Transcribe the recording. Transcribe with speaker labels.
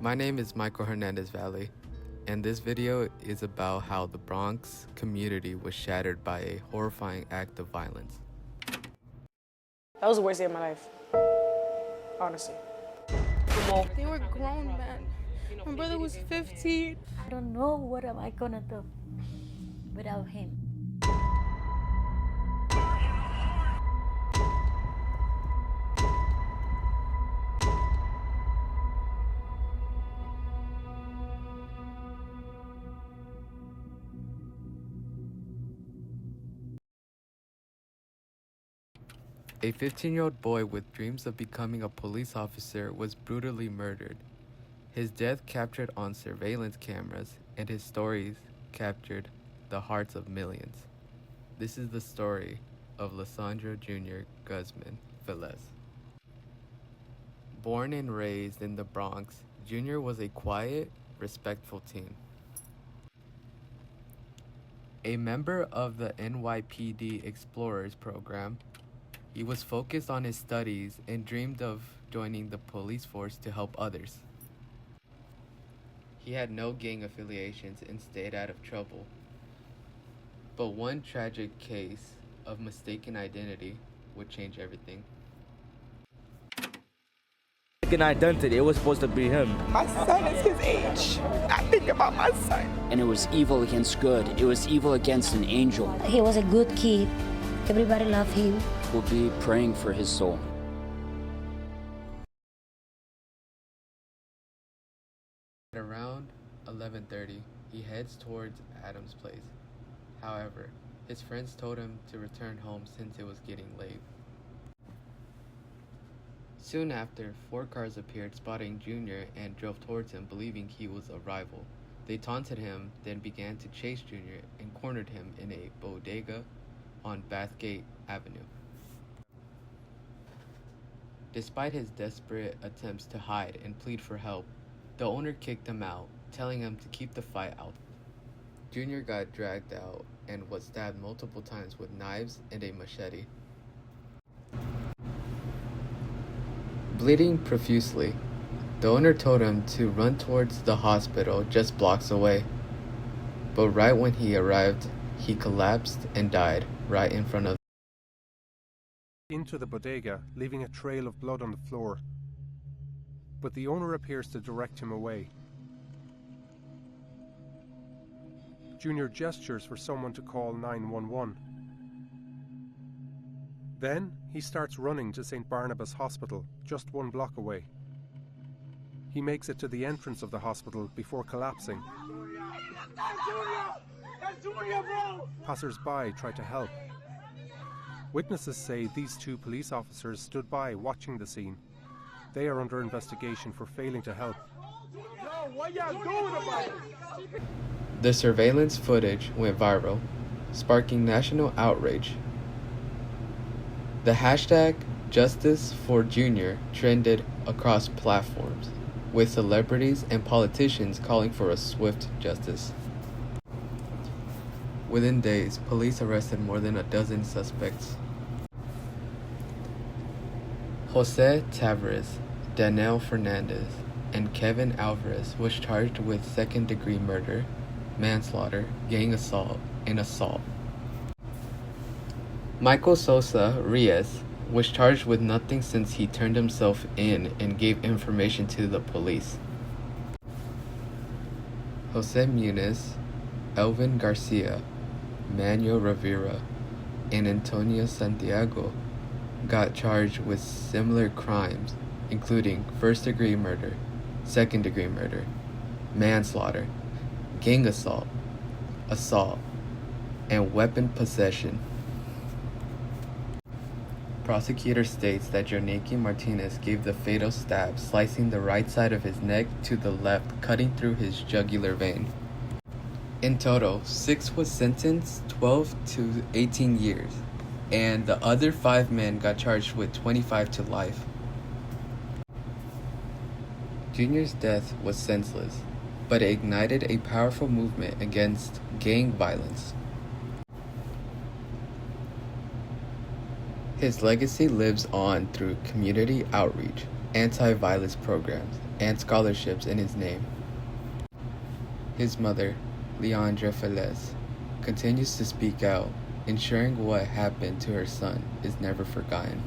Speaker 1: My name is Michael Hernandez Valley, and this video is about how the Bronx community was shattered by a horrifying act of violence.
Speaker 2: That was the worst day of my life, honestly.
Speaker 3: They were grown men. My brother was 15.
Speaker 4: I don't know what am I gonna do without him.
Speaker 1: A 15-year-old boy with dreams of becoming a police officer was brutally murdered. His death captured on surveillance cameras, and his stories captured the hearts of millions. This is the story of Lesandro Jr. Guzman-Feliz. Born and raised in the Bronx, Jr. was a quiet, respectful teen. A member of the NYPD Explorers program, he was focused on his studies and dreamed of joining the police force to help others. He had no gang affiliations and stayed out of trouble. But one tragic case of mistaken identity would change everything.
Speaker 5: An identity, it was supposed to be him.
Speaker 6: My son is his age. I think about my son.
Speaker 7: And it was evil against good. It was evil against an angel.
Speaker 4: He was a good kid. Everybody loved him.
Speaker 7: We'll be praying for his soul.
Speaker 1: At around 11:30, he heads towards Adam's place. However, his friends told him to return home since it was getting late. Soon after, 4 cars appeared spotting Jr. and drove towards him believing he was a rival. They taunted him, then began to chase Jr. and cornered him in a bodega on Bathgate Avenue. Despite his desperate attempts to hide and plead for help, the owner kicked him out, telling him to keep the fight out. Jr. got dragged out and was stabbed multiple times with knives and a machete. Bleeding profusely, the owner told him to run towards the hospital just blocks away. But right when he arrived, he collapsed and died right in front of
Speaker 8: into the bodega, leaving a trail of blood on the floor. But the owner appears to direct him away. Junior gestures for someone to call 911. Then he starts running to St. Barnabas Hospital, just 1 block away. He makes it to the entrance of the hospital before collapsing. Passers-by try to help. Witnesses say these 2 police officers stood by watching the scene. They are under investigation for failing to help.
Speaker 1: The surveillance footage went viral, sparking national outrage. The hashtag #JusticeForJr trended across platforms, with celebrities and politicians calling for a swift justice. Within days, police arrested more than a dozen suspects. Jose Tavares, Daniel Fernandez, and Kevin Alvarez was charged with second-degree murder, manslaughter, gang assault, and assault. Michael Sosa Reyes was charged with nothing since he turned himself in and gave information to the police. Jose Muniz, Elvin Garcia, Manuel Rivera, and Antonio Santiago got charged with similar crimes, including first-degree murder, second-degree murder, manslaughter, gang assault, and weapon possession. Prosecutor states that Jonaki Martinez gave the fatal stab, slicing the right side of his neck to the left, cutting through his jugular vein. In total, 6 was sentenced 12 to 18 years, and the other 5 men got charged with 25 to life. Junior's death was senseless, but it ignited a powerful movement against gang violence. His legacy lives on through community outreach, anti-violence programs, and scholarships in his name. His mother, Lesandro, continues to speak out, ensuring what happened to her son is never forgotten.